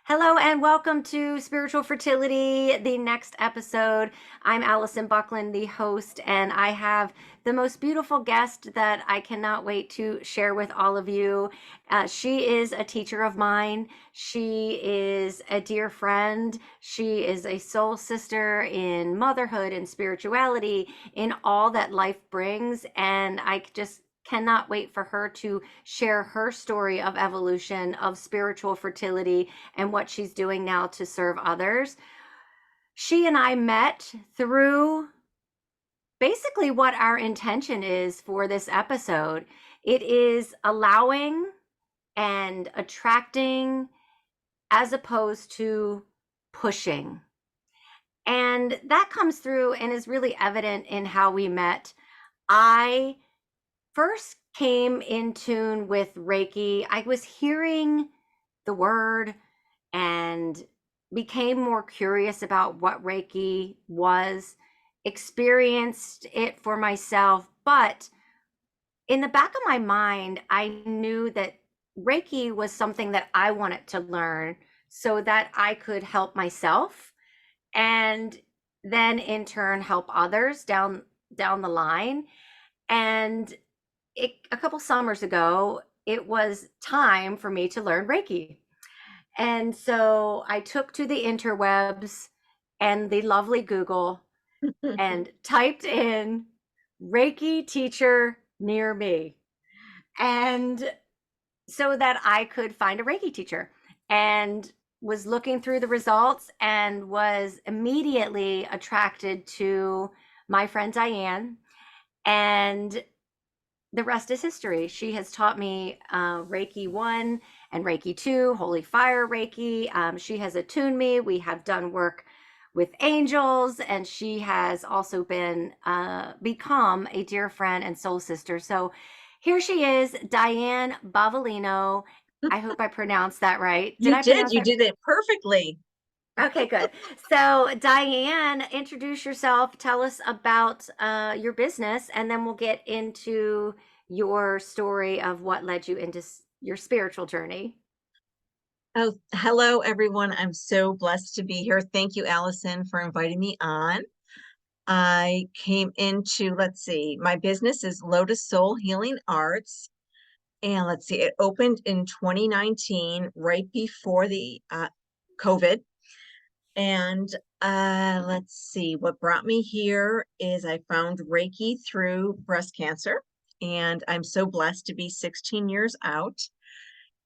Hello and welcome to Spiritual Fertility, the next episode. I'm Alison Bucklin, the host, and I have the most beautiful guest that I cannot wait to share with all of you. She is a teacher of mine. She is a dear friend. She is a soul sister in motherhood and spirituality, in all that life brings. And I just cannot wait for her to share her story of evolution, of spiritual fertility, and what she's doing now to serve others. She and I met through basically what our intention is for this episode. It is allowing and attracting as opposed to pushing. And that comes through and is really evident in how we met. I first came in tune with Reiki. I was hearing the word and became more curious about what Reiki was, experienced it for myself. But in the back of my mind, I knew that Reiki was something that I wanted to learn so that I could help myself and then in turn help others down the line. And a couple summers ago, it was time for me to learn Reiki. And so I took to the interwebs and the lovely Google and typed in Reiki teacher near me. And so that I could find a Reiki teacher, and was looking through the results and was immediately attracted to my friend Diane. And the rest is history. She has taught me Reiki 1 and Reiki 2, Holy Fire Reiki. She has attuned me. We have done work with angels, and she has also become a dear friend and soul sister. So here she is, Diane Bovalino. I hope I pronounced that right. Did You I did. pronounce You that? did it perfectly. Okay, good. So, Diane, introduce yourself. Tell us about your business, and then we'll get into your story of what led you into your spiritual journey. Oh, hello, everyone. I'm so blessed to be here. Thank you, Allison, for inviting me on. I came into, let's see, my business is Lotus Soul Healing Arts. And let's see, it opened in 2019, right before the COVID. And let's see, what brought me here is I found Reiki through breast cancer. And I'm so blessed to be 16 years out.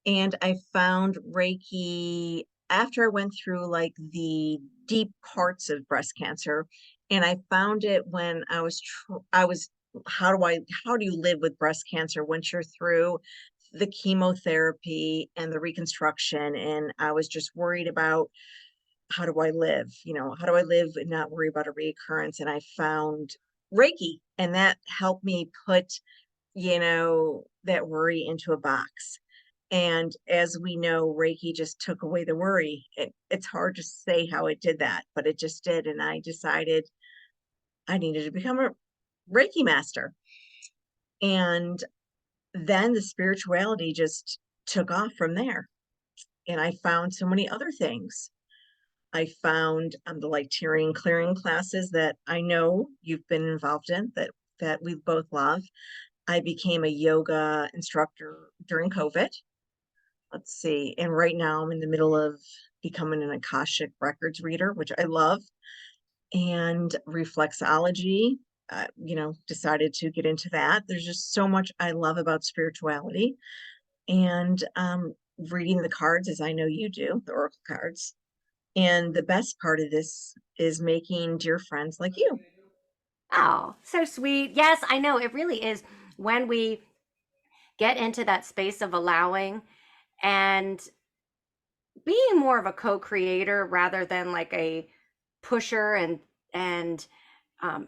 And I found Reiki after I went through like the deep parts of breast cancer. And I found it when I was, how do you live with breast cancer once you're through the chemotherapy and the reconstruction? And I was just worried about how do I live? How do I live and not worry about a reoccurrence? And I found Reiki, and that helped me put, that worry into a box. And as we know, Reiki just took away the worry. It's hard to say how it did that, but it just did. And I decided I needed to become a Reiki master. And then the spirituality just took off from there. And I found so many other things. I found the like tearing clearing classes that I know you've been involved in, that we both love. I became a yoga instructor during COVID. Let's see. And right now I'm in the middle of becoming an Akashic Records reader, which I love, and reflexology. Decided to get into that. There's just so much I love about spirituality, and reading the cards, as I know you do, the oracle cards. And the best part of this is making dear friends like you. Oh, so sweet. Yes, I know. It really is when we get into that space of allowing and being more of a co-creator rather than like a pusher and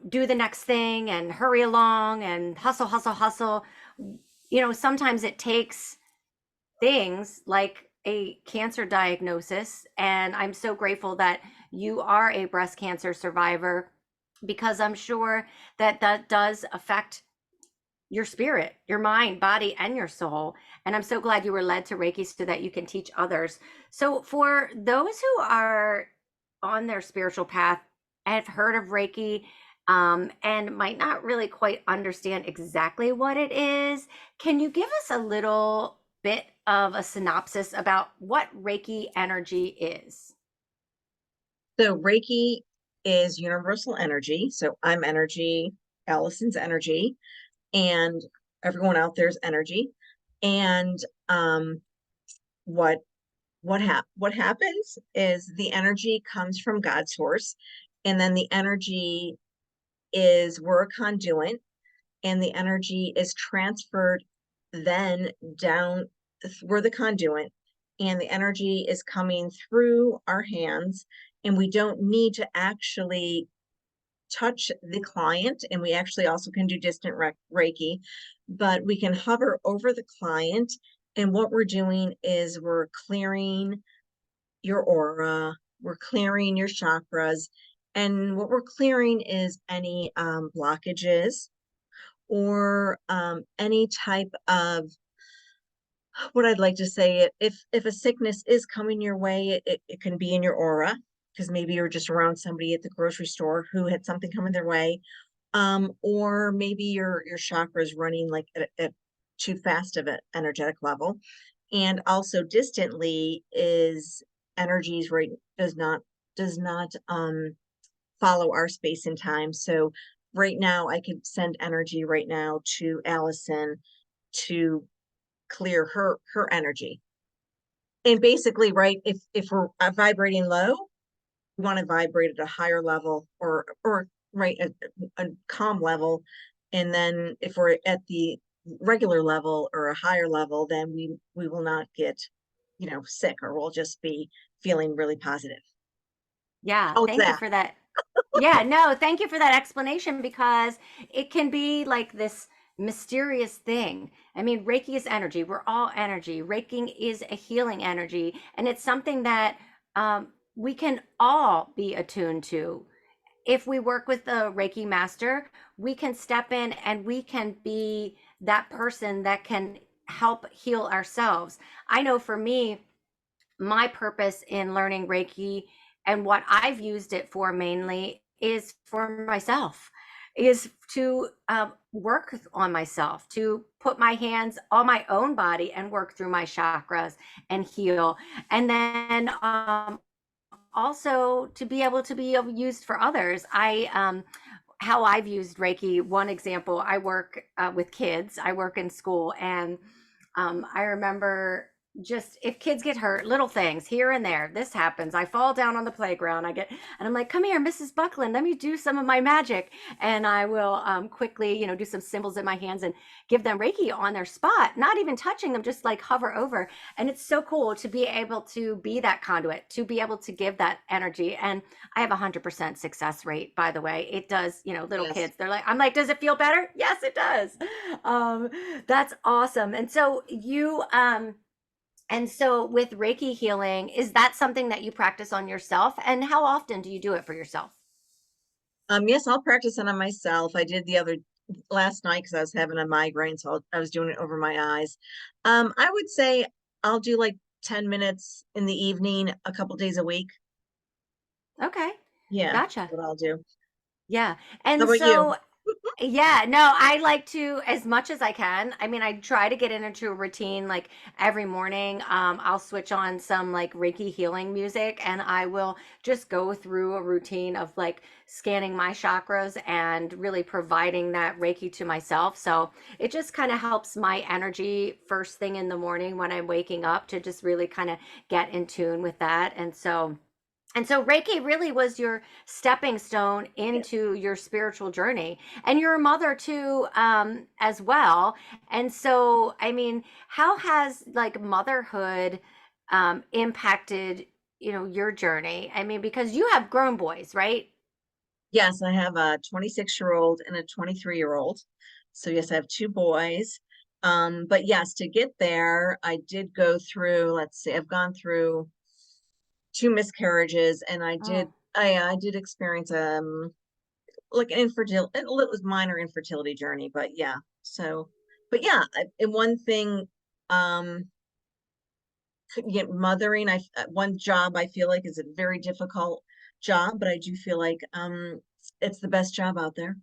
do the next thing and hurry along and hustle, hustle, hustle. Sometimes it takes things like a cancer diagnosis. And I'm so grateful that you are a breast cancer survivor, because I'm sure that that does affect your spirit, your mind, body, and your soul. And I'm so glad you were led to Reiki so that you can teach others. So, for those who are on their spiritual path, have heard of Reiki, and might not really quite understand exactly what it is, can you give us a little bit of a synopsis about what Reiki energy is? So Reiki is universal energy. So I'm energy, Allison's energy, and everyone out there's energy. And um, what what happens is the energy comes from God's source, and then the energy is we're a conduit, and the energy is transferred then down. We're the conduit, and the energy is coming through our hands, and we don't need to actually touch the client. And we actually also can do distant Reiki, but we can hover over the client. And what we're doing is we're clearing your aura, we're clearing your chakras. And what we're clearing is any blockages or any type of, what I'd like to say, if a sickness is coming your way, it can be in your aura, because maybe you're just around somebody at the grocery store who had something coming their way, or maybe your chakra is running like at too fast of an energetic level. And also distantly is energies, right, does not follow our space and time. So right now I could send energy right now to Allison to clear her energy. And basically, right, if we're vibrating low, we want to vibrate at a higher level, or right, a calm level. And then if we're at the regular level or a higher level, then we will not get, sick, or we'll just be feeling really positive. Yeah, How's thank you that? for that. Yeah, no, thank you for that explanation because it can be like this mysterious thing. I mean, Reiki is energy. We're all energy. Reiki is a healing energy, and it's something that we can all be attuned to. If we work with a Reiki master, we can step in and we can be that person that can help heal ourselves. I know for me, my purpose in learning Reiki and what I've used it for mainly is for myself, is to work on myself, to put my hands on my own body and work through my chakras and heal. And then also to be able to be used for others. How I've used Reiki, one example, I work with kids, I work in school, and I remember just if kids get hurt, little things here and there, this happens. I fall down on the playground. And I'm like, come here, Mrs. Bucklin, let me do some of my magic. And I will quickly, do some symbols in my hands and give them Reiki on their spot, not even touching them, just like hover over. And it's so cool to be able to be that conduit, to be able to give that energy. And I have 100% success rate, by the way. It does, little Yes. kids, they're like, I'm like, does it feel better? Yes, it does. Um, that's awesome. And so with Reiki healing, is that something that you practice on yourself? And how often do you do it for yourself? Yes, I'll practice it on myself. I did the other last night because I was having a migraine, so I was doing it over my eyes. I would say I'll do like 10 minutes in the evening, a couple days a week. Okay. Yeah, that's Gotcha. what I'll do. Yeah. How And about you? so yeah, no, I like to as much as I can. I mean, I try to get into a routine like every morning. I'll switch on some like Reiki healing music and I will just go through a routine of like scanning my chakras and really providing that Reiki to myself. So it just kind of helps my energy first thing in the morning when I'm waking up to just really kind of get in tune with that. And so Reiki really was your stepping stone Yeah. into your spiritual journey. And you're a mother too, as well. And so, I mean, how has like motherhood impacted, your journey? I mean, because you have grown boys, right? Yes, I have a 26-year-old and a 23-year-old. So yes, I have two boys. But yes, to get there, I did go through, let's see, I've gone through two miscarriages, and Oh, I did experience like an infertility, it was minor infertility journey, but yeah. So, but yeah, and one thing, mothering, one job I feel like is a very difficult job, but I do feel like it's the best job out there.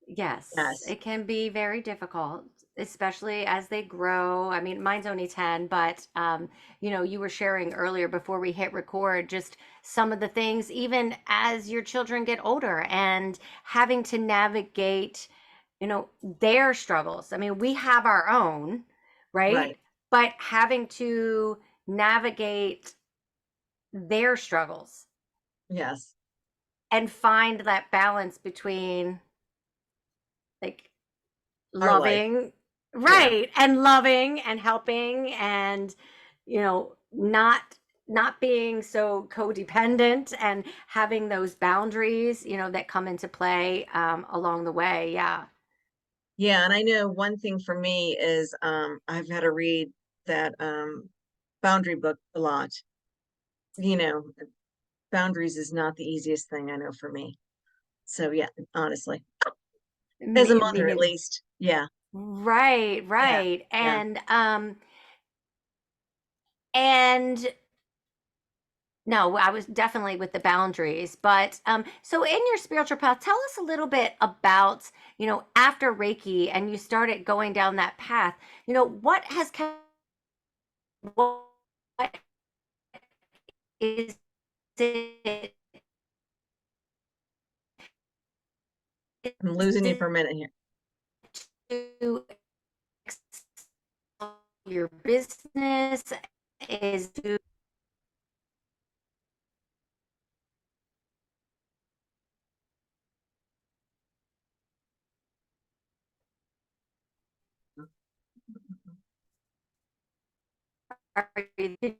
Yes, Yes, it can be very difficult, especially as they grow. I mean, mine's only 10, but you were sharing earlier before we hit record just some of the things, even as your children get older and having to navigate, their struggles. I mean, we have our own, right? right. But having to navigate their struggles Yes, and find that balance between like our life. loving, Yeah. right, and loving and helping and not being so codependent and having those boundaries that come into play along the way. Yeah. Yeah, and I know one thing for me is I've had to read that boundary book a lot. You know, boundaries is not the easiest thing I know for me. So yeah, honestly, as a Me mother at neither. least. Yeah, Right, yeah, right. yeah. And no, I was definitely with the boundaries. But so in your spiritual path, tell us a little bit about, after Reiki and you started going down that path, what has kept, what is it I'm is losing you for a it minute here. to your business? Is to are you, can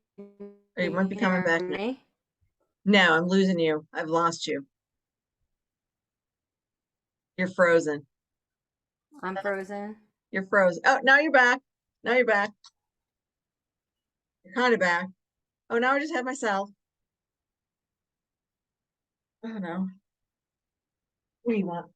Or you might you be coming hear back now. me? No, I'm losing you. I've lost you. You're frozen. I'm frozen. You're frozen. Oh, now you're back. Now you're back. You're kind of back. Oh, now I just have myself. Oh no. What do you want?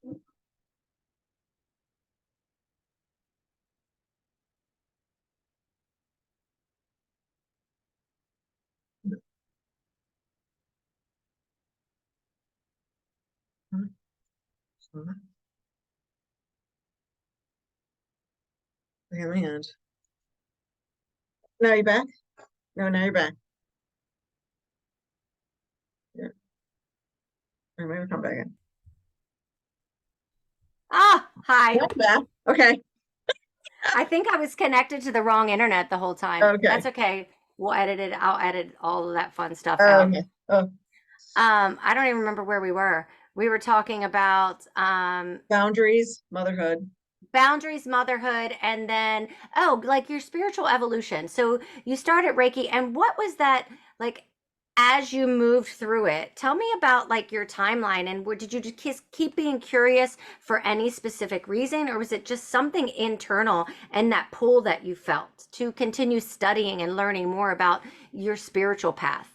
Okay, my hand. Now you're back. No, now you're back. Yeah. Or maybe come back in. Ah, Now hi. you're back. Okay. I think I was connected to the wrong internet the whole time. Okay. That's okay. We'll edit it. I'll edit all of that fun stuff out. Okay. Oh, I don't even remember where we were. We were talking about boundaries, motherhood. boundaries, motherhood, and then, oh, like your spiritual evolution. So you started Reiki, and what was that like as you moved through it? Tell me about like your timeline, and where did you just keep being curious for any specific reason, or was it just something internal and that pull that you felt to continue studying and learning more about your spiritual path?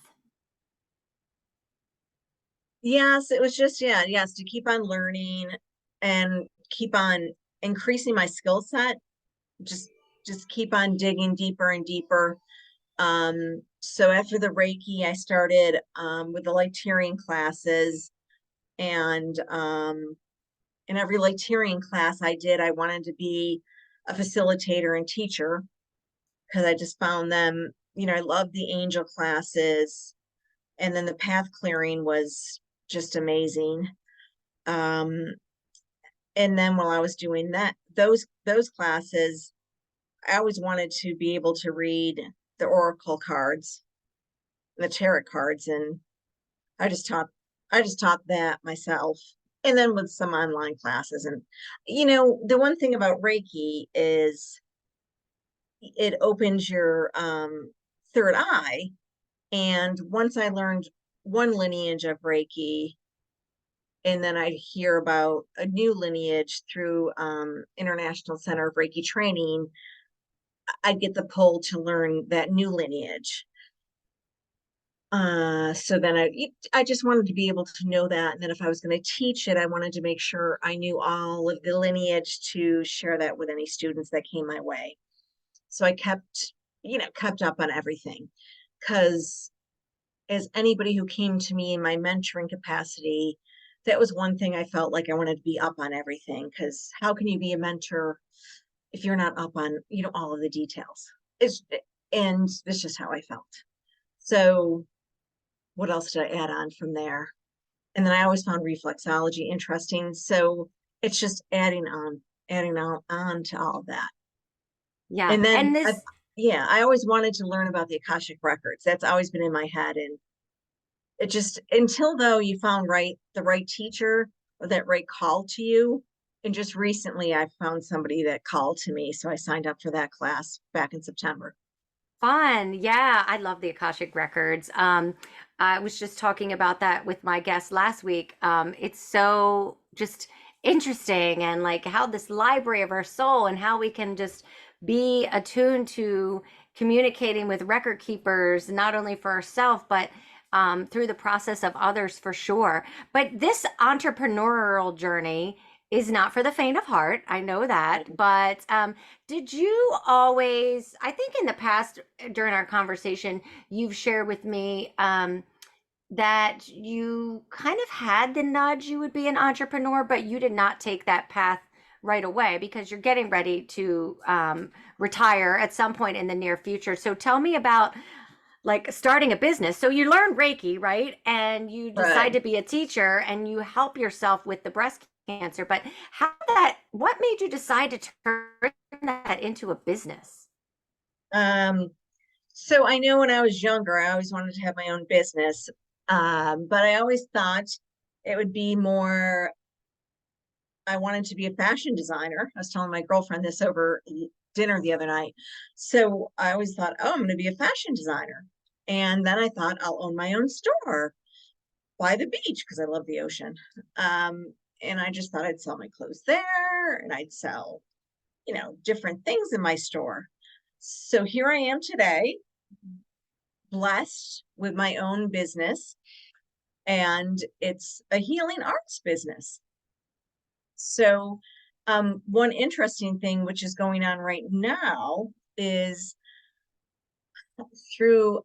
Yes, it was just, yeah, yes, to keep on learning and keep on increasing my skill set. Just just keep on digging deeper and deeper. So after the Reiki, I started with the Lightarian classes, and in every Lightarian class I did, I wanted to be a facilitator and teacher because I just found them, I loved the angel classes, and then the path clearing was just amazing. Um, and then while I was doing those classes, I always wanted to be able to read the oracle cards, the tarot cards, and I just taught I just taught that myself. And then with some online classes. And the one thing about Reiki is it opens your third eye. And once I learned one lineage of Reiki, and then I'd hear about a new lineage through International Center of Reiki Training, I'd get the pull to learn that new lineage. So then I just wanted to be able to know that. And then if I was going to teach it, I wanted to make sure I knew all of the lineage to share that with any students that came my way. So I kept up on everything, because as anybody who came to me in my mentoring capacity, that was one thing I felt like I wanted to be up on everything. Because how can you be a mentor if you're not up on, all of the details? It's and it's just how I felt. So what else did I add on from there? And then I always found reflexology interesting. So it's just adding on to all of that. Yeah. And And then, this, yeah, I always wanted to learn about the Akashic records. That's always been in my head. And it just, until though you found the right teacher or that right call to you. And just recently I found somebody that called to me. So I signed up for that class back in September. fun. Yeah, I love the Akashic Records. I was just talking about that with my guest last week. It's so just interesting, and like how this library of our soul and how we can just be attuned to communicating with record keepers, not only for ourselves, but through the process of others for sure. But this entrepreneurial journey is not for the faint of heart. I know that. But did you always, I think in the past during our conversation, you've shared with me that you kind of had the nudge you would be an entrepreneur, but you did not take that path right away because you're getting ready to retire at some point in the near future. So tell me about like starting a business. So you learn Reiki, right? And you decide Right. to be a teacher and you help yourself with the breast cancer. But what made you decide to turn that into a business? Um, so I know when I was younger, I always wanted to have my own business. But I always thought it would be more, I wanted to be a fashion designer. I was telling my girlfriend this over dinner the other night. So I always thought, oh, I'm going to be a fashion designer. And then I thought I'll own my own store by the beach because I love the ocean. And I just thought I'd sell my clothes there and I'd sell, different things in my store. So here I am today, blessed with my own business, and it's a healing arts business. So, one interesting thing which is going on right now is through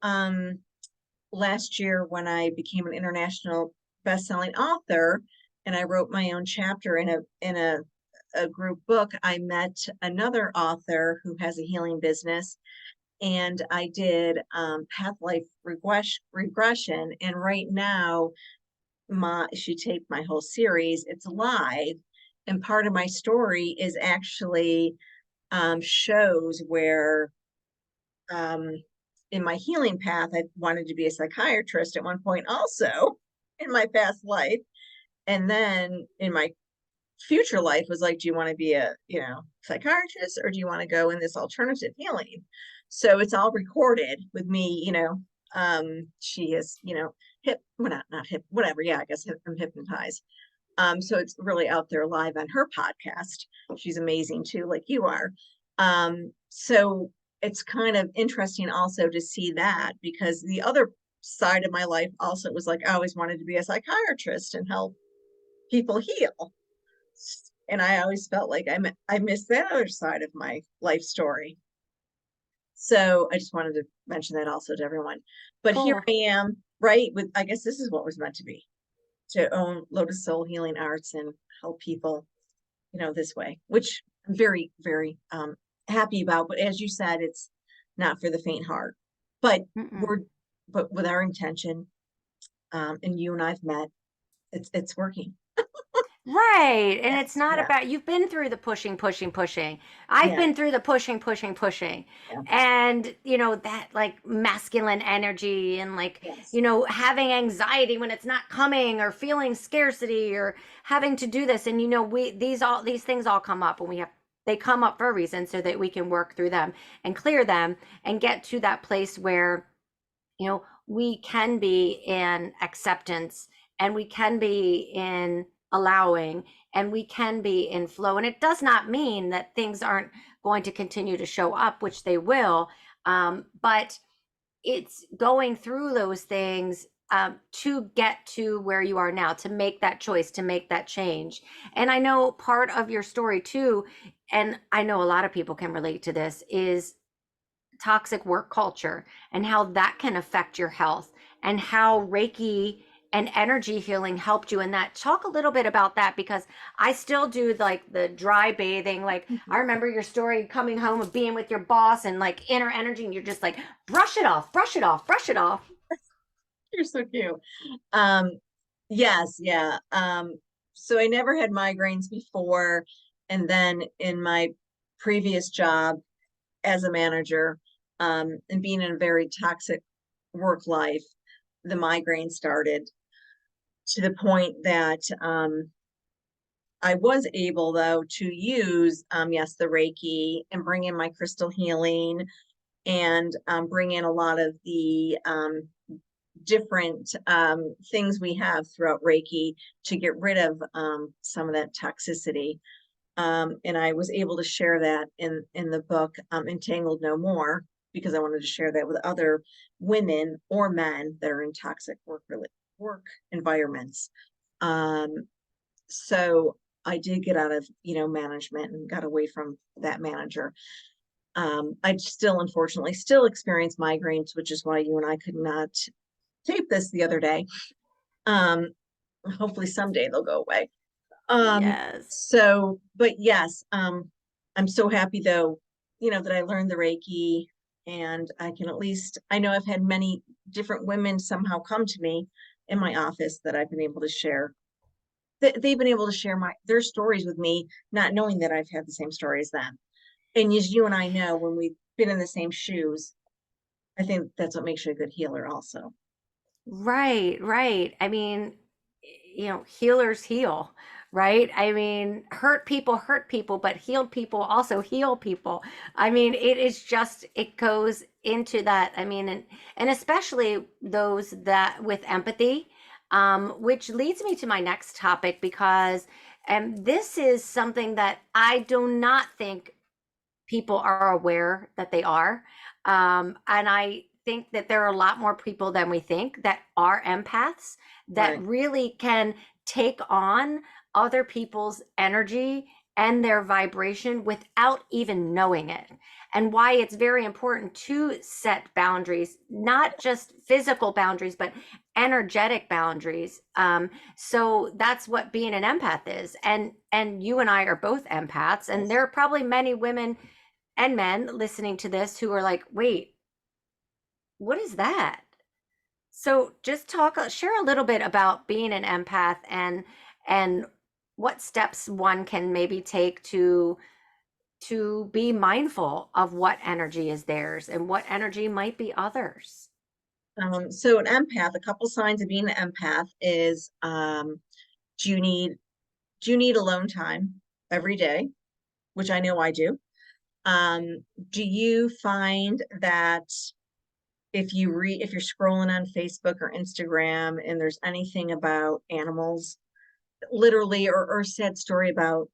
last year when I became an international best-selling author and I wrote my own chapter in a group book, I met another author who has a healing business, and I did path life regression. And right now, she taped my whole series. It's live, and part of my story is actually shows where um, in my healing path, I wanted to be a psychiatrist at one point, also in my past life, and then in my future life was like, do you want to be a psychiatrist, or do you want to go in this alternative healing? So it's all recorded with me. She is hip, well, not hip, whatever. Yeah, I guess I'm hypnotized. So it's really out there live on her podcast. She's amazing too, like you are. So it's kind of interesting also to see that, because the other side of my life also was like, I always wanted to be a psychiatrist and help people heal. And I always felt like I missed that other side of my life story. So I just wanted to mention that also to everyone. But here Cool. I am, right? With, I guess this is what was meant to be, to own Lotus Soul Healing Arts and help people, this way, which I'm very, very happy about. But as you said, it's not for the faint heart. But Mm-mm. we're, but with our intention, and you and I've met, it's working. Right. And it's Yes, not yeah, about, you've been through the pushing, pushing, pushing. I've yeah, been through the pushing, pushing, pushing. yeah, And, that like masculine energy and like, yes, having anxiety when it's not coming or feeling scarcity or having to do this. And, these things all come up and they come up for a reason so that we can work through them and clear them and get to that place where we can be in acceptance and we can be in allowing and we can be in flow. And it does not mean that things aren't going to continue to show up, which they will. But it's going through those things to get to where you are now, to make that choice, to make that change. And I know part of your story too, and I know a lot of people can relate to this, is toxic work culture and how that can affect your health, and how Reiki and energy healing helped you in that. Talk a little bit about that, because I still do like the dry bathing. Like I remember your story coming home of being with your boss and like inner energy, and you're just like, brush it off, brush it off, brush it off. You're so cute. Um, yes, yeah. So I never had migraines before. And then in my previous job as a manager, and being in a very toxic work life, the migraine started, to the point that I was able, though, to use, yes, the Reiki, and bring in my crystal healing, and bring in a lot of the different things we have throughout Reiki to get rid of some of that toxicity. And I was able to share that in the book, Entangled No More, because I wanted to share that with other women or men that are in toxic work environments. So I did get out of, management, and got away from that manager. I still, unfortunately, still experience migraines, which is why you and I could not tape this the other day. Um, Hopefully someday they'll go away. Yes. So, but yes, I'm so happy, though, that I learned the Reiki, and I can at least, I know I've had many different women somehow come to me in my office that I've been able to share, that they've been able to share their stories with me, not knowing that I've had the same story as them. And as you and I know, when we've been in the same shoes, I think that's what makes you a good healer also. Right, right. I mean, healers heal, right? I mean, hurt people, but healed people also heal people. I mean, it is just, it goes into that. I mean, and especially those that with empathy, which leads me to my next topic, because this is something that I do not think people are aware that they are. And I think that there are a lot more people than we think that are empaths, that Right. really can take on other people's energy and their vibration without even knowing it. And why it's very important to set boundaries, not just physical boundaries, but energetic boundaries. So that's what being an empath is. And you and I are both empaths, and Yes. there are probably many women and men listening to this who are like, wait, what is that? So just share a little bit about being an empath, and what steps one can maybe take to be mindful of what energy is theirs and what energy might be others. So an empath, a couple signs of being an empath is, do you need alone time every day, which I know I do. Do you find that if you're scrolling on Facebook or Instagram, and there's anything about animals, literally, or a sad story about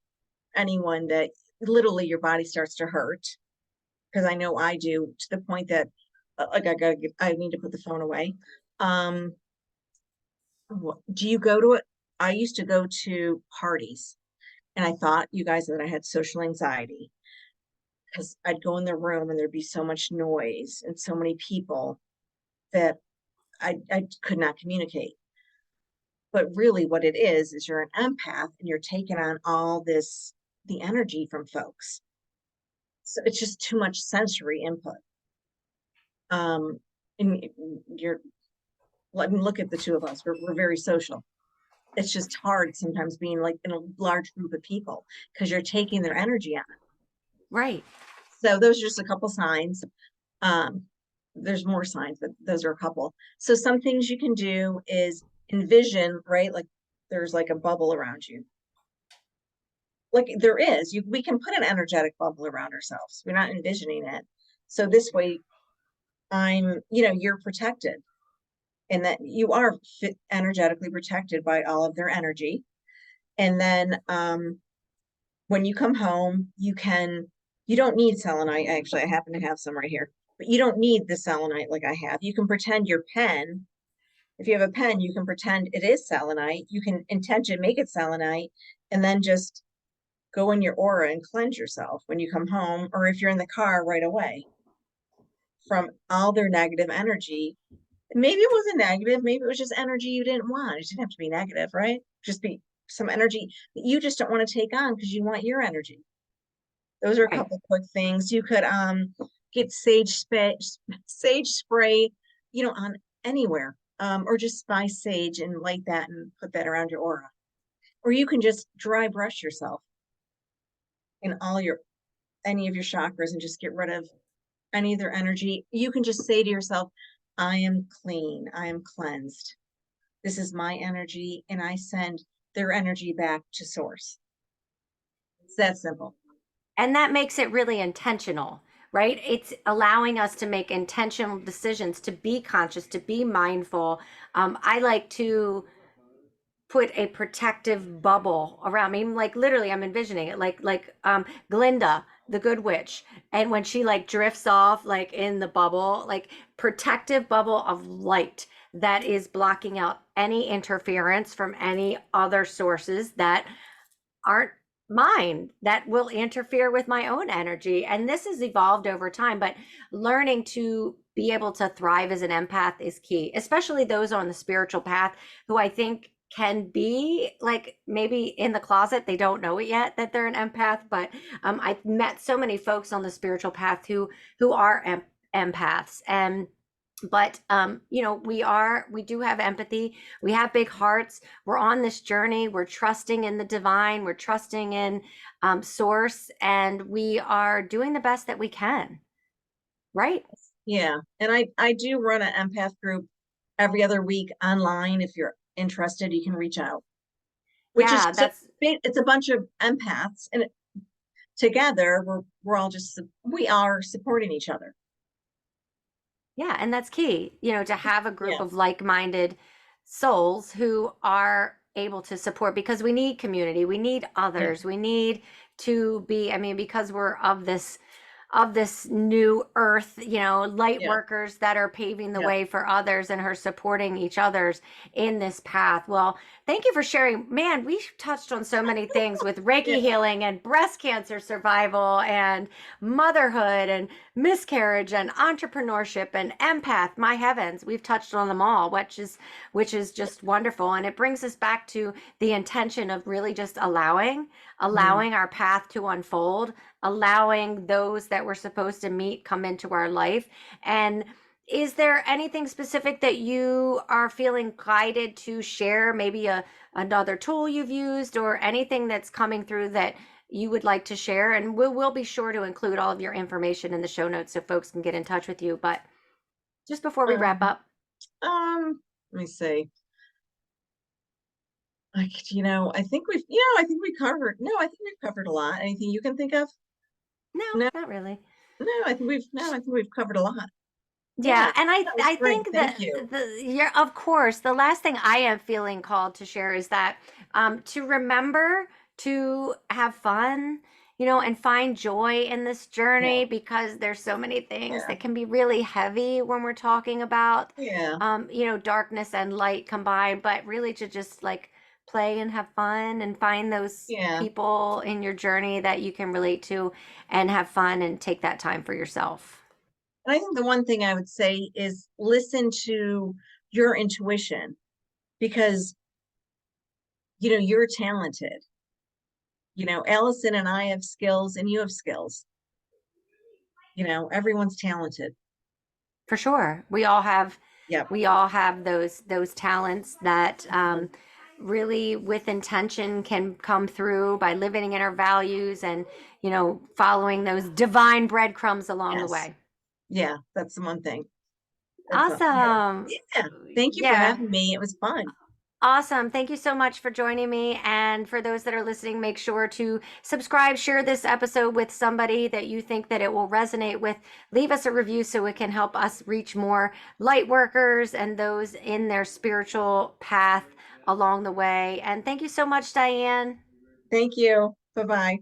anyone, that literally your body starts to hurt? Because I know I do, to the point that, like, I need to put the phone away. Um, do you go to it? I used to go to parties, and I thought, you guys, that I had social anxiety, because I'd go in the room and there'd be so much noise and so many people that I could not communicate. But really, what it is you're an empath, and you're taking on all this, the energy from folks. So it's just too much sensory input. Um, and you're, I mean, look at the two of us. We're very social. It's just hard sometimes being like in a large group of people, because you're taking their energy on. Right. So those are just a couple signs. Um, there's more signs, but those are a couple. So some things you can do is envision, right? Like there's like a bubble around you. Like there is, we can put an energetic bubble around ourselves. We're not envisioning it. So this way, you're protected, and that you are energetically protected by all of their energy. And then when you come home, you don't need selenite. Actually, I happen to have some right here. but you don't need the selenite like I have. You can pretend your pen. If you have a pen, you can pretend it is selenite. You can intention make it selenite, and then just go in your aura and cleanse yourself when you come home, or if you're in the car right away from all their negative energy. Maybe it wasn't negative, maybe it was just energy you didn't want. It didn't have to be negative, right? Just be some energy that you just don't want to take on because you want your energy. Those are a Right. couple quick things. You could get sage spray, on anywhere. Or just buy sage and light that and put that around your aura. Or you can just dry brush yourself in any of your chakras and just get rid of any of their energy. You can just say to yourself, I am clean, I am cleansed. This is my energy, and I send their energy back to source. It's that simple. And that makes it really intentional, right? It's allowing us to make intentional decisions, to be conscious, to be mindful. I like to put a protective bubble around me. Like literally, I'm envisioning it like Glinda, the good witch. And when she like drifts off like in the bubble, like protective bubble of light that is blocking out any interference from any other sources that aren't mine, that will interfere with my own energy. And this has evolved over time, but learning to be able to thrive as an empath is key, especially those on the spiritual path who I think can be like maybe in the closet, they don't know it yet that they're an empath. But I've met so many folks on the spiritual path who are empaths. And but we do have empathy, we have big hearts, we're on this journey, we're trusting in the divine, we're trusting in source, and we are doing the best that we can, right? Yeah. And I do run an empath group every other week online. If you're interested, you can reach out, which is Yeah, just, that's it's a bunch of empaths, and together we're all just, we are supporting each other. yeah, and that's key, to have a group Yeah. of like-minded souls who are able to support, because we need community, we need Yeah. others, we need to be, I mean, because we're of this new earth, light Yeah. workers that are paving the Yeah. way for others and are supporting each other's in this path. Well, thank you for sharing. Man, we touched on so many things with Yeah. Reiki healing and breast cancer survival and motherhood and miscarriage and entrepreneurship and empath. My heavens, we've touched on them all, which is just wonderful. And it brings us back to the intention of really just Mm. allowing our path to unfold, allowing those that we're supposed to meet come into our life. And is there anything specific that you are feeling guided to share? Maybe another tool you've used or anything that's coming through that you would like to share? And we'll be sure to include all of your information in the show notes so folks can get in touch with you. But just before we wrap Um, up, let me see. Like, I think we covered, no, I think we've covered a lot. Anything you can think of? no, No, not really. I think we've covered a lot. Yeah, Yeah, and I that was I great. think Thank that you. of course, the last thing I am feeling called to share is that to remember to have fun, and find joy in this Yeah, journey, because there's so many things yeah, that can be really heavy when we're talking about yeah, darkness and light combined, but really to just like play and have fun and find those yeah. people in your journey that you can relate to and have fun and take that time for yourself. And I think the one thing I would say is listen to your intuition, because, you're talented. Allison and I have skills and you have skills. Everyone's talented. For sure. Yep. We all have those talents that Mhm. really with intention can come through by living in our values and, following those divine breadcrumbs along the Yes. way. Yeah, that's the one thing. Yeah. Awesome. Yeah. Thank you for Yeah. having me. It was fun. Awesome. Thank you so much for joining me. And for those that are listening, make sure to subscribe, share this episode with somebody that you think that it will resonate with. Leave us a review so it can help us reach more light workers and those in their spiritual path along the way. And thank you so much, Diane. Thank you. Bye-bye.